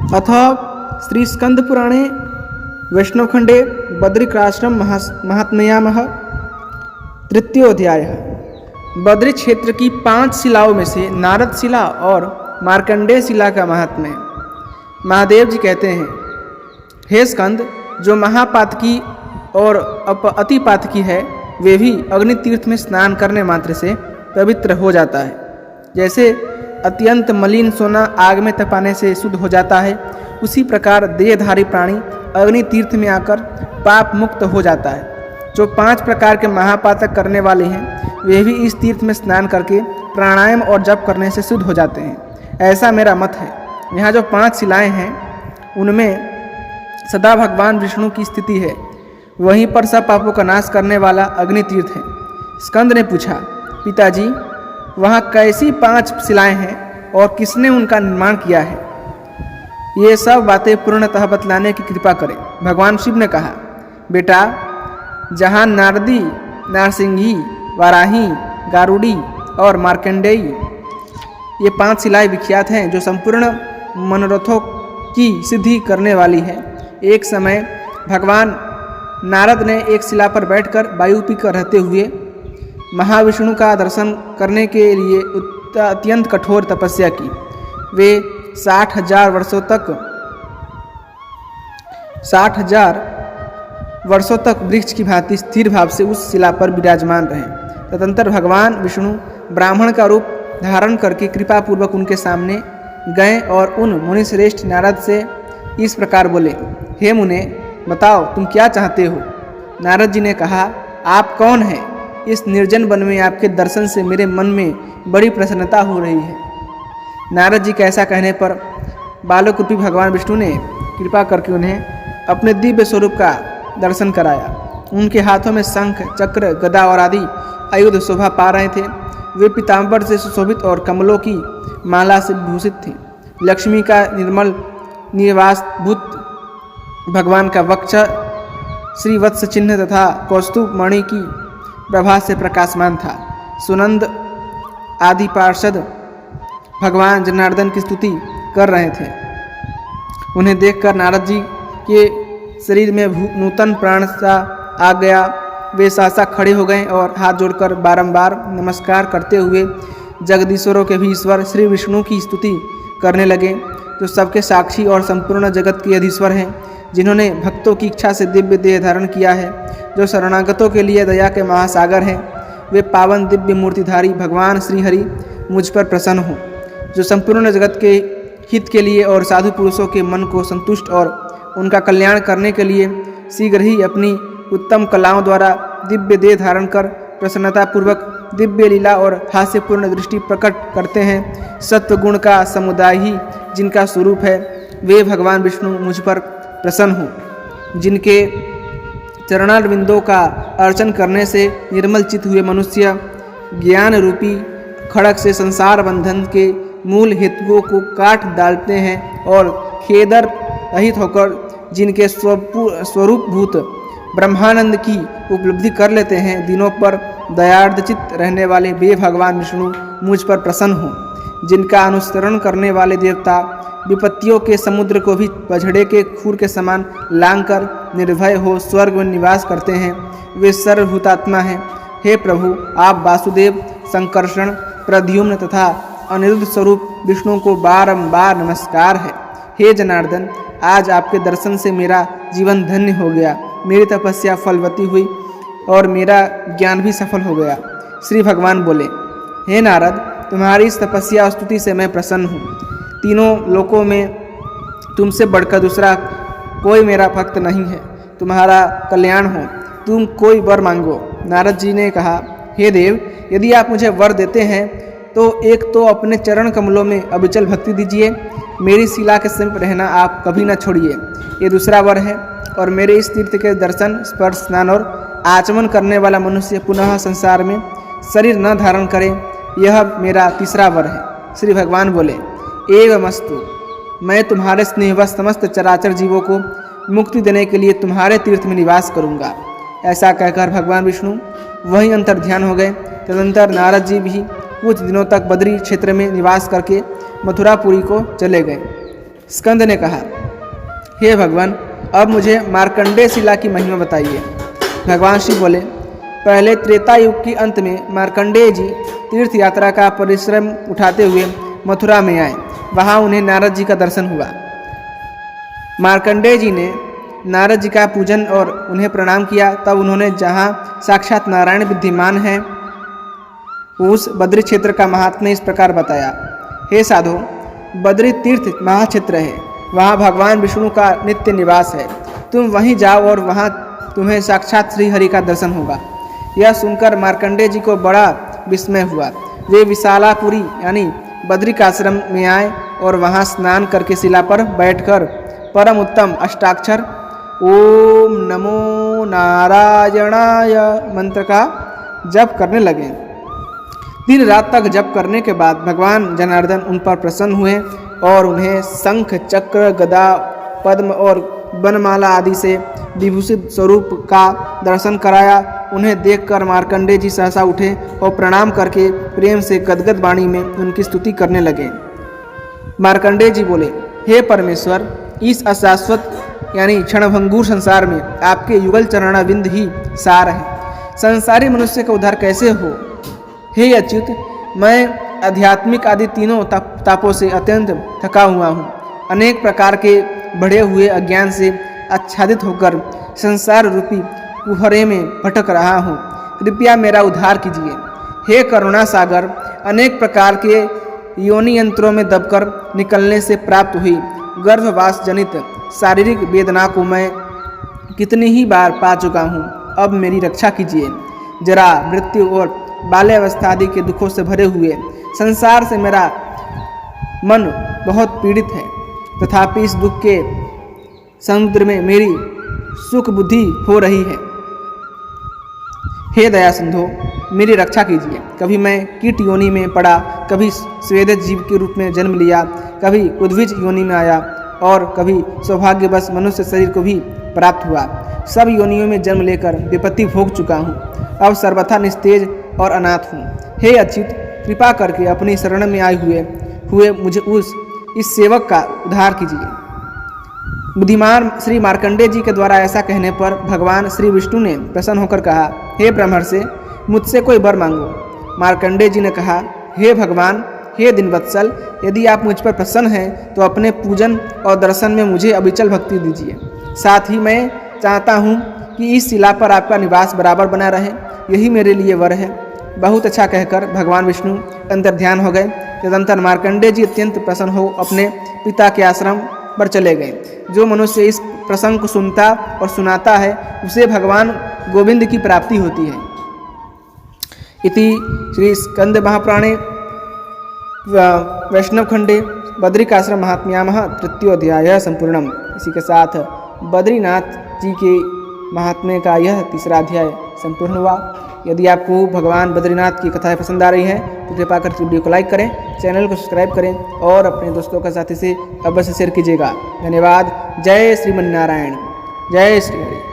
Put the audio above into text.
अथ श्री स्कंद पुराणे वैष्णवखंडे बद्रिकाश्रम महात्म्यामः तृतीयोऽध्यायः। बद्री क्षेत्र की 5 शिलाओं में से नारद शिला और मार्कंडेय शिला का महात्म्य। महादेव जी कहते हैं, हे स्कंद, जो महापातकी और अतिपातकी है वे भी अग्नि तीर्थ में स्नान करने मात्र से पवित्र हो जाता है। जैसे अत्यंत मलिन सोना आग में तपाने से शुद्ध हो जाता है, उसी प्रकार देहधारी प्राणी अग्नि तीर्थ में आकर पाप मुक्त हो जाता है। जो 5 प्रकार के महापातक करने वाले हैं वे भी इस तीर्थ में स्नान करके प्राणायाम और जप करने से शुद्ध हो जाते हैं। ऐसा मेरा मत है। यहाँ जो 5 शिलाएं हैं उनमें सदा भगवान विष्णु की स्थिति है। वहीं पर सब पापों का नाश करने वाला अग्नि तीर्थ है। स्कंद ने पूछा, पिताजी, वहाँ कैसी 5 शिलाएं हैं और किसने उनका निर्माण किया है? ये सब बातें पूर्णतः बतलाने की कृपा करें। भगवान शिव ने कहा, बेटा, जहाँ नारदी, नारसिंही, वाराही, गारुड़ी और मार्कंडेयी ये 5 शिलाएं विख्यात हैं जो संपूर्ण मनोरथों की सिद्धि करने वाली है। एक समय भगवान नारद ने एक शिला पर बैठकर वायु पीकर रहते हुए महाविष्णु का दर्शन करने के लिए अत्यंत कठोर तपस्या की। वे 60,000 वर्षों तक वृक्ष की भांति स्थिर भाव से उस शिला पर विराजमान रहे। तदंतर भगवान विष्णु ब्राह्मण का रूप धारण करके कृपापूर्वक उनके सामने गए और उन मुनिश्रेष्ठ नारद से इस प्रकार बोले, हे मुने, बताओ तुम क्या चाहते हो? नारद जी ने कहा, आप कौन हैं? इस निर्जन वन में आपके दर्शन से मेरे मन में बड़ी प्रसन्नता हो रही है। नारद जी के ऐसा कहने पर बालक रूपी भगवान विष्णु ने कृपा करके उन्हें अपने दिव्य स्वरूप का दर्शन कराया। उनके हाथों में शंख, चक्र, गदा और आदि आयुध शोभा पा रहे थे। वे पीताम्बर से सुशोभित और कमलों की माला से विभूषित थे। लक्ष्मी का निर्मल निवासभूत भगवान का वक्ष श्रीवत्स चिन्ह तथा कौस्तुभ मणि की प्रभा से प्रकाशमान था। सुनंद आदि पार्षद भगवान जनार्दन की स्तुति कर रहे थे। उन्हें देखकर नारद जी के शरीर में नूतन प्राण सा आ गया। वे सहसा खड़े हो गए और हाथ जोड़कर बारंबार नमस्कार करते हुए जगदीश्वरों के भी ईश्वर श्री विष्णु की स्तुति करने लगे, जो सबके साक्षी और संपूर्ण जगत के अधीश्वर हैं, जिन्होंने भक्तों की इच्छा से दिव्य देह धारण किया है, जो शरणागतों के लिए दया के महासागर हैं। वे पावन दिव्य मूर्तिधारी भगवान श्री हरि मुझ पर प्रसन्न हो, जो संपूर्ण जगत के हित के लिए और साधु पुरुषों के मन को संतुष्ट और उनका कल्याण करने के लिए शीघ्र ही अपनी उत्तम कलाओं द्वारा दिव्य देह धारण कर प्रसन्नतापूर्वक दिव्य लीला और हास्यपूर्ण दृष्टि प्रकट करते हैं। सत्व गुण का समुदाय ही जिनका स्वरूप है, वे भगवान विष्णु मुझ पर प्रसन्न हो। जिनके चरणारविंदों का अर्चन करने से निर्मल चित्त हुए मनुष्य ज्ञान रूपी खड़ग से संसार बंधन के मूल हेतुओं को काट डालते हैं और खेदर रहित होकर जिनके स्वरूपभूत ब्रह्मानंद की उपलब्धि कर लेते हैं, दिनों पर दयार्द चित्त रहने वाले वे भगवान विष्णु मुझ पर प्रसन्न हो। जिनका अनुसरण करने वाले देवता विपत्तियों के समुद्र को भी बछड़े के खूर के समान लांघकर निर्भय हो स्वर्ग में निवास करते हैं, वे सर्वभूतात्मा हैं। हे प्रभु, आप वासुदेव, संकर्षण, प्रद्युम्न तथा अनिरुद्ध स्वरूप विष्णु को बारंबार नमस्कार है। हे जनार्दन, आज आपके दर्शन से मेरा जीवन धन्य हो गया, मेरी तपस्या फलवती हुई और मेरा ज्ञान भी सफल हो गया। श्री भगवान बोले, हे नारद, तुम्हारी इस तपस्या और स्तुति से मैं प्रसन्न हूँ। तीनों लोकों में तुमसे बढ़कर दूसरा कोई मेरा भक्त नहीं है। तुम्हारा कल्याण हो, तुम कोई वर मांगो। नारद जी ने कहा, हे देव, यदि आप मुझे वर देते हैं तो एक तो अपने चरण कमलों में अविचल भक्ति दीजिए, मेरी शिला के समीप रहना आप कभी न छोड़िए, ये दूसरा वर है। और मेरे इस तीर्थ के दर्शन, स्पर्श, स्नान और आचमन करने वाला मनुष्य पुनः संसार में शरीर न धारण करे, यह मेरा तीसरा वर है। श्री भगवान बोले, एवमस्तु, मैं तुम्हारे स्नेहवश समस्त चराचर जीवों को मुक्ति देने के लिए तुम्हारे तीर्थ में निवास करूँगा। ऐसा कहकर भगवान विष्णु वहीं अंतर्ध्यान हो गए। तदंतर नारद जी भी कुछ दिनों तक बद्री क्षेत्र में निवास करके मथुरापुरी को चले गए। स्कंद ने कहा, हे भगवान, अब मुझे मार्कंडेय शिला की महिमा बताइए। भगवान शिव बोले, पहले त्रेता युग के अंत में मार्कंडेय जी तीर्थ यात्रा का परिश्रम उठाते हुए मथुरा में आए। वहाँ उन्हें नारद जी का दर्शन हुआ। मार्कंडेय जी ने नारद जी का पूजन और उन्हें प्रणाम किया। तब उन्होंने जहाँ साक्षात नारायण विद्यमान है उस बद्री क्षेत्र का महात्म्य इस प्रकार बताया। हे साधो, बद्री तीर्थ महाक्षेत्र है, वहाँ भगवान विष्णु का नित्य निवास है। तुम वहीं जाओ और वहाँ तुम्हें साक्षात श्री हरि का दर्शन होगा। यह सुनकर मार्कंडेय जी को बड़ा विस्मय हुआ। वे विशालापुरी यानी बद्रिकाश्रम में आए और वहाँ स्नान करके शिला पर बैठकर परम उत्तम अष्टाक्षर ओम नमो नारायणाय मंत्र का जप करने लगे। दिन रात तक जप करने के बाद भगवान जनार्दन उन पर प्रसन्न हुए और उन्हें शंख, चक्र, गदा, पद्म और वनमाला आदि से विभूषित स्वरूप का दर्शन कराया। उन्हें देखकर मार्कंडेय जी सहसा उठे और प्रणाम करके प्रेम से गदगद वाणी में उनकी स्तुति करने लगे। मार्कंडेय जी बोले, हे परमेश्वर, इस अशाश्वत यानी क्षणभंगुर संसार में आपके युगल चरणाविंद ही सार है। संसारी मनुष्य का उद्धार कैसे हो? हे अच्युत, मैं आध्यात्मिक आदि तीनों तापों से अत्यंत थका हुआ हूँ। अनेक प्रकार के बढ़े हुए अज्ञान से आच्छादित होकर संसार रूपी कुहरे में भटक रहा हूँ। कृपया मेरा उद्धार कीजिए। हे करुणा सागर, अनेक प्रकार के योनि यंत्रों में दबकर निकलने से प्राप्त हुई गर्भवास जनित शारीरिक वेदना को मैं कितनी ही बार पा चुका हूँ। अब मेरी रक्षा कीजिए। जरा, मृत्यु और बाल्यावस्था आदि के दुखों से भरे हुए संसार से मेरा मन बहुत पीड़ित है। तथापि इस दुख के समुद्र में मेरी सुख बुद्धि हो रही है। हे दया सिंधु, मेरी रक्षा कीजिए। कभी मैं कीट योनि में पड़ा, कभी स्वेदज जीव के रूप में जन्म लिया, कभी उद्भिज योनि में आया और कभी सौभाग्यवश मनुष्य शरीर को भी प्राप्त हुआ। सब योनियों में जन्म लेकर विपत्ति भोग चुका हूँ। अब सर्वथा निस्तेज और अनाथ हूँ। हे अच्युत, कृपा करके अपनी शरण में आए हुए मुझे इस सेवक का उद्धार कीजिए। बुद्धिमान श्री मार्कंडेय जी के द्वारा ऐसा कहने पर भगवान श्री विष्णु ने प्रसन्न होकर कहा, हे ब्रह्मर्षि, मुझसे कोई वर मांगो। मार्कंडेय जी ने कहा, हे भगवान, हे दिनवत्सल, यदि आप मुझ पर प्रसन्न हैं तो अपने पूजन और दर्शन में मुझे अविचल भक्ति दीजिए। साथ ही मैं चाहता हूँ कि इस शिला पर आपका निवास बराबर बना रहे, यही मेरे लिए वर है। बहुत अच्छा कहकर भगवान विष्णु अंतर ध्यान हो गए। तदंतर मार्कंडेय जी अत्यंत प्रसन्न हो अपने पिता के आश्रम पर चले गए। जो मनुष्य इस प्रसंग को सुनता और सुनाता है उसे भगवान गोविंद की प्राप्ति होती है। इति श्री स्कंद महापुराणे वैष्णव खंडे बद्रिकाश्रम महात्म्यामः तृतीयोध्याय संपूर्णम। इसी के साथ बद्रीनाथ जी के महात्म्य का यह तीसरा अध्याय संपूर्ण हुआ। यदि आपको भगवान बद्रीनाथ की कथाएं पसंद आ रही हैं तो कृपा करके वीडियो को लाइक करें, चैनल को सब्सक्राइब करें और अपने दोस्तों के साथी से अवश्य शेयर कीजिएगा। धन्यवाद। जय श्रीमन्नारायण। जय श्री हरि।